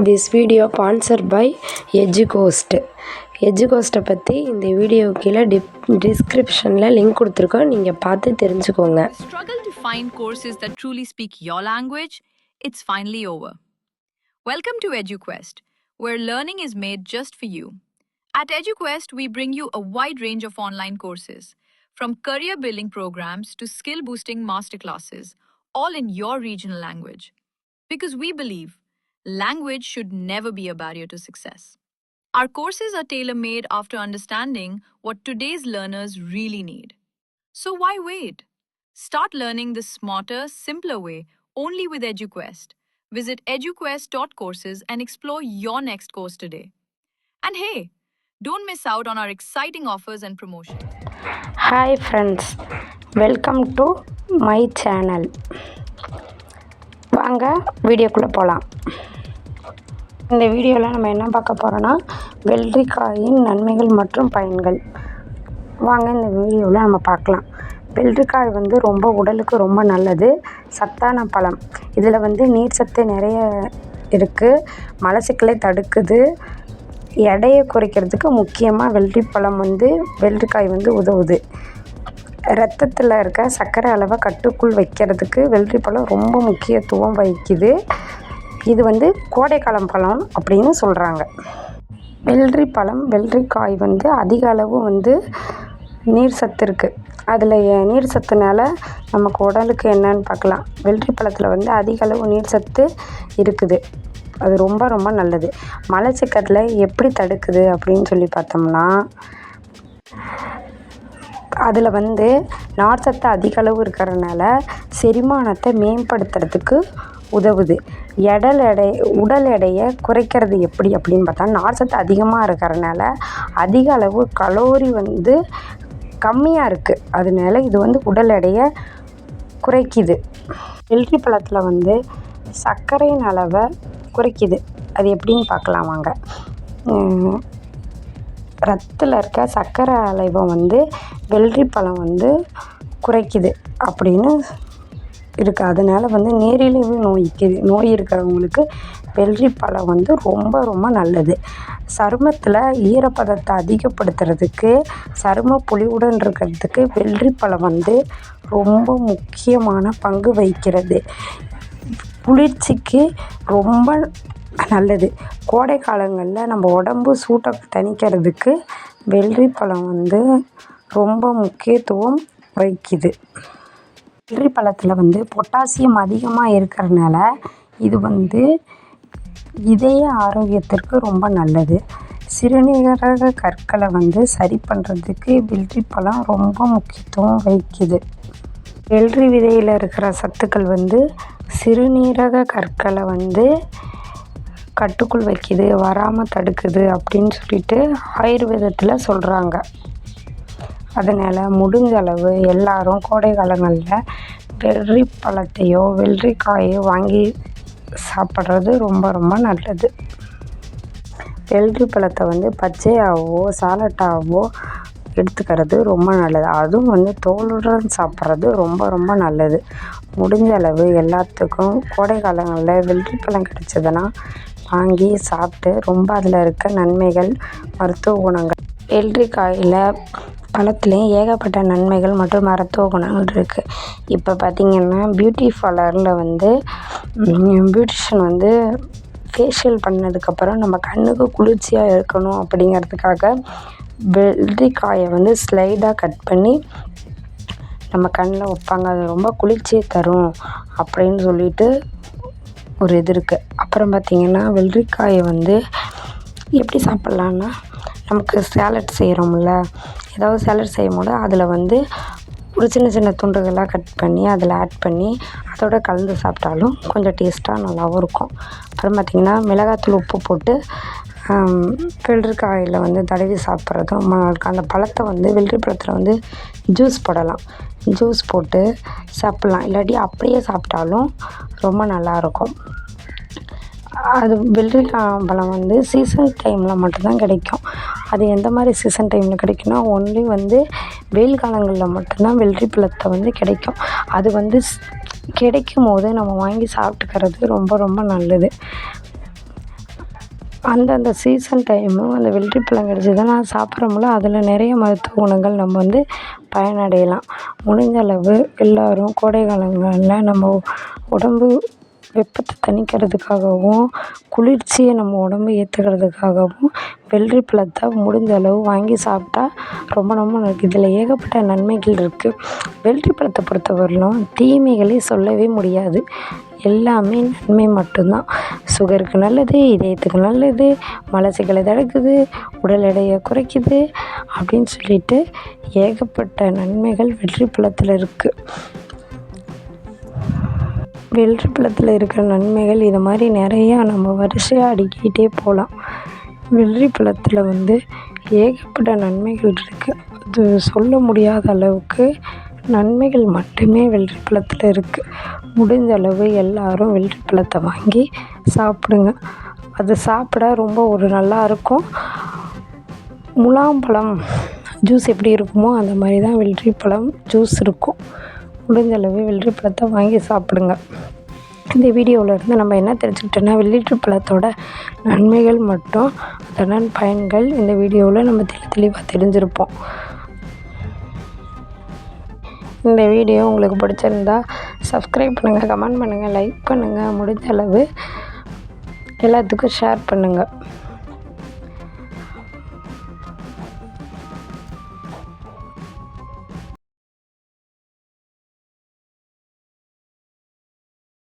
This video sponsored by EduCoast. EduCoast பற்றி இந்த video கீழே டிஸ்கிரிப்ஷனில் லிங்க் கொடுத்துருக்கோம், நீங்கள் பார்த்து தெரிஞ்சுக்கோங்க. Struggle to find courses that truly speak your language? It's finally over. Welcome to EduQuest, where learning is made just for you. At EduQuest, we bring you a wide range of online courses, from career building programs to skill boosting masterclasses, all in your regional language. Because we believe language should never be a barrier to success. Our courses are tailor-made after understanding what today's learners really need. So why wait? Start learning the smarter, simpler way only with EduQuest. Visit eduquest.courses and explore your next course today. And hey, don't miss out on our exciting offers and promotions. Hi friends, welcome to my channel. வாங்க வீடியோக்குள்ளே போகலாம். இந்த வீடியோவில் நம்ம என்ன பார்க்க போகிறோன்னா வெள்ளரிக்காயின் நன்மைகள் மற்றும் பயன்கள். வாங்க இந்த வீடியோவில் நம்ம பார்க்கலாம். வெள்ளரிக்காய் ரொம்ப உடலுக்கு ரொம்ப நல்லது, சத்தான பழம். இதில் நீர் சத்து நிறைய இருக்குது, மலச்சிக்கலை தடுக்குது, எடையை குறைக்கிறதுக்கு முக்கியமாக வெள்ளரிக்காய் உதவுது. ரத்தத்தில் இருக்க சர்க்கரை அளவை கட்டுக்குள் வைக்கிறதுக்கு வெள்ளரிப்பழம் ரொம்ப முக்கியத்துவம் வகிக்குது. இது கோடைக்காலம் பழம் அப்படின்னு சொல்கிறாங்க. வெள்ளரிக்காய் அதிக அளவு நீர் சத்து இருக்குது. அதில் நீர் சத்துனால நமக்கு உடலுக்கு என்னன்னு பார்க்கலாம். வெள்ளரி பழத்தில் அதிக அளவு நீர் சத்து இருக்குது, அது ரொம்ப ரொம்ப நல்லது. மலச்சிக்கலை எப்படி தடுக்குது அப்படின்னு சொல்லி பார்த்தோம்னா, அதில் நார்ச்சத்து அதிக அளவு இருக்கிறதுனால செரிமானத்தை மேம்படுத்துறதுக்கு உதவுது. உடல் எடையை குறைக்கிறது எப்படி அப்படின்னு பார்த்தா, நார்ச்சத்து அதிகமாக இருக்கிறதுனால அதிக அளவு கலோரி கம்மியாக இருக்குது, அதனால இது உடல் எடையை குறைக்குது. வெள்ளரி பழத்தில் சர்க்கரையின் அளவை குறைக்குது. அது எப்படின்னு பார்க்கலாம் வாங்க. ரத்தத்தில் இருக்க சர்க்கரை அளவை வெள்ளரி பழம் குறைக்குது அப்படின்னு இருக்குது. அதனால் நீரிழிவு நோய் இருக்கிறவங்களுக்கு வெள்ளரி பழம் ரொம்ப ரொம்ப நல்லது. சருமத்தில் ஈரப்பதத்தை அதிகப்படுத்துறதுக்கு, சரும பொலிவுடன் இருக்கிறதுக்கு வெள்ளரி பழம் ரொம்ப முக்கியமான பங்கு வகிக்கிறது. குளிர்ச்சிக்கு ரொம்ப நல்லது. கோடை காலங்களில் நம்ம உடம்பு சூட்டை தணிக்கிறதுக்கு வெள்ளரி பழம் ரொம்ப முக்கியத்துவம் வகிக்குது. வெள்ளரி பழத்தில் பொட்டாசியம் அதிகமாக இருக்கிறதுனால இது இதய ஆரோக்கியத்திற்கு ரொம்ப நல்லது. சிறுநீரக கற்களை சரி பண்ணுறதுக்கு வெள்ளரி பழம் ரொம்ப முக்கியத்துவம் வகிக்குது. வெள்ளரி விதையில் இருக்கிற சத்துக்கள் சிறுநீரக கற்களை கட்டுக்குள் வைக்குது, வராமல் தடுக்குது அப்படின்னு சொல்லிட்டு ஆயுர்வேதத்தில் சொல்கிறாங்க. அதனால் முடிஞ்ச அளவு எல்லாரும் கோடை காலங்களில் வெள்ளரி பழத்தையோ வெள்ளரிக்காயோ வாங்கி சாப்பிட்றது ரொம்ப ரொம்ப நல்லது. வெள்ளரி பழத்தை பச்சையாகவோ சாலட்டாகவோ எடுத்துக்கிறது ரொம்ப நல்லது. அதுவும் தோலுடன் சாப்பிட்றது ரொம்ப ரொம்ப நல்லது. முடிஞ்ச அளவு எல்லாத்துக்கும் கோடை காலங்களில் வெள்ளரி பழம் கிடச்சதுன்னா வாங்கி சாப்பிட்டு ரொம்ப அதில் இருக்க நன்மைகள், மருத்துவ குணங்கள். வெள்ளரிக்காயில் பழத்துலேயும் ஏகப்பட்ட நன்மைகள் மற்றும் மருத்துவ குணங்கள் இருக்குது. இப்போ பார்த்திங்கன்னா பியூட்டி பார்லரில் பியூட்டிஷியன் ஃபேஷியல் பண்ணதுக்கப்புறம் நம்ம கண்ணுக்கு குளிர்ச்சியாக இருக்கணும் அப்படிங்கிறதுக்காக வெள்ளரிக்காயை ஸ்லைடாக கட் பண்ணி நம்ம கண்ணில் வைப்பாங்க. அது ரொம்ப குளிர்ச்சியை தரும் அப்படின்னு சொல்லிட்டு ஒரு இது இருக்குது. அப்புறம் பார்த்திங்கன்னா வெள்ளரிக்காயை எப்படி சாப்பிட்லான்னா, நமக்கு சேலட் செய்கிறோம்ல, ஏதாவது சேலட் செய்யும்போது அதில் ஒரு சின்ன சின்ன துண்டுகளாக கட் பண்ணி அதில் ஆட் பண்ணி அதோட கலந்து சாப்பிட்டாலும் கொஞ்சம் டேஸ்ட்டாக நல்லாவும் இருக்கும். அப்புறம் பார்த்திங்கன்னா மிளகாத்தூள், உப்பு போட்டு வெள்ளரிக்காயில் தடவி சாப்பிட்றது ரொம்ப நல்லாயிருக்கும். அந்த பழத்தை வெள்ளரி பழத்தில் ஜூஸ் போடலாம், ஜூஸ் போட்டு சாப்பிட்லாம். இல்லாட்டி அப்படியே சாப்பிட்டாலும் ரொம்ப நல்லாயிருக்கும். அது வெள்ளரிக்காய் பழம் சீசன் டைமில் மட்டும்தான் கிடைக்கும். அது எந்த மாதிரி சீசன் டைமில் கிடைக்கும்னா, ஒன்லி வெயில் காலங்களில் மட்டும்தான் வெள்ளரி பழத்தை கிடைக்கும். அது கிடைக்கும் போது நம்ம வாங்கி சாப்பிட்டுக்கிறது ரொம்ப ரொம்ப நல்லது. அந்தந்த சீசன் டைமும் அந்த வெள்ளரிப்பழம் கிடச்சிதுன்னா சாப்பிட்றோம்ல, அதில் நிறைய மருத்துவ குணங்கள் நம்ம வந்து பயனடையலாம். முடிஞ்ச அளவு எல்லோரும் கோடை காலங்களில் நம்ம உடம்பு வெப்பத்தை தணிக்கிறதுக்காகவும் குளிர்ச்சியை நம்ம உடம்பு ஏற்றுக்கிறதுக்காகவும் வெள்ளரிப்பழத்தை முடிஞ்ச அளவு வாங்கி சாப்பிட்டா ரொம்ப ரொம்ப நல்லது. இதில் ஏகப்பட்ட நன்மைகள் இருக்குது. வெள்ளரிப்பழத்தை பொறுத்தவரையிலும் தீமைகளே சொல்லவே முடியாது. எல்லாமே நன்மை மட்டும்தான். சுகருக்கு நல்லது, இதயத்துக்கு நல்லது, மலச்சிக்கலை தடுக்குது, உடல் எடையை குறைக்குது அப்படின்னு சொல்லிட்டு ஏகப்பட்ட நன்மைகள் வெள்ளரிப்பழத்தில் இருக்குது. வெள்ளரிப்பழத்தில் இருக்கிற நன்மைகள் இது மாதிரி நிறையா நம்ம வரிசையாக அடுக்கிக்கிட்டே போகலாம். வெள்ளரிப்பழத்தில் வந்து ஏகப்பட்ட நன்மைகள் இருக்குது. அது சொல்ல முடியாத அளவுக்கு நன்மைகள் மட்டுமே வெள்ளரிப்பழத்தில் இருக்குது. முடிஞ்ச அளவு எல்லோரும் வெள்ளரிப்பழத்தை வாங்கி சாப்பிடுங்க. அது சாப்பிட ரொம்ப ஒரு நல்லா இருக்கும். முலாம்பழம் ஜூஸ் எப்படி இருக்குமோ அந்த மாதிரி தான் வெள்ளரிப்பழம் ஜூஸ் இருக்கும். முடிஞ்ச அளவு வெள்ளரிப்பழத்தை வாங்கி சாப்பிடுங்க. இந்த வீடியோவில் இருந்து நம்ம என்ன தெரிஞ்சுக்கிட்டோன்னா, வெள்ளரிப்பழத்தோட நன்மைகள் மற்றும் அதன் பயன்கள் இந்த வீடியோவில் நம்ம தெளிவாக தெரிஞ்சிருப்போம். இந்த வீடியோ உங்களுக்கு பிடிச்சிருந்தா சப்ஸ்கிரைப் பண்ணுங்கள், கமெண்ட் பண்ணுங்கள், லைக் பண்ணுங்கள், முடிஞ்ச அளவு எல்லாத்துக்கும் ஷேர் பண்ணுங்கள்.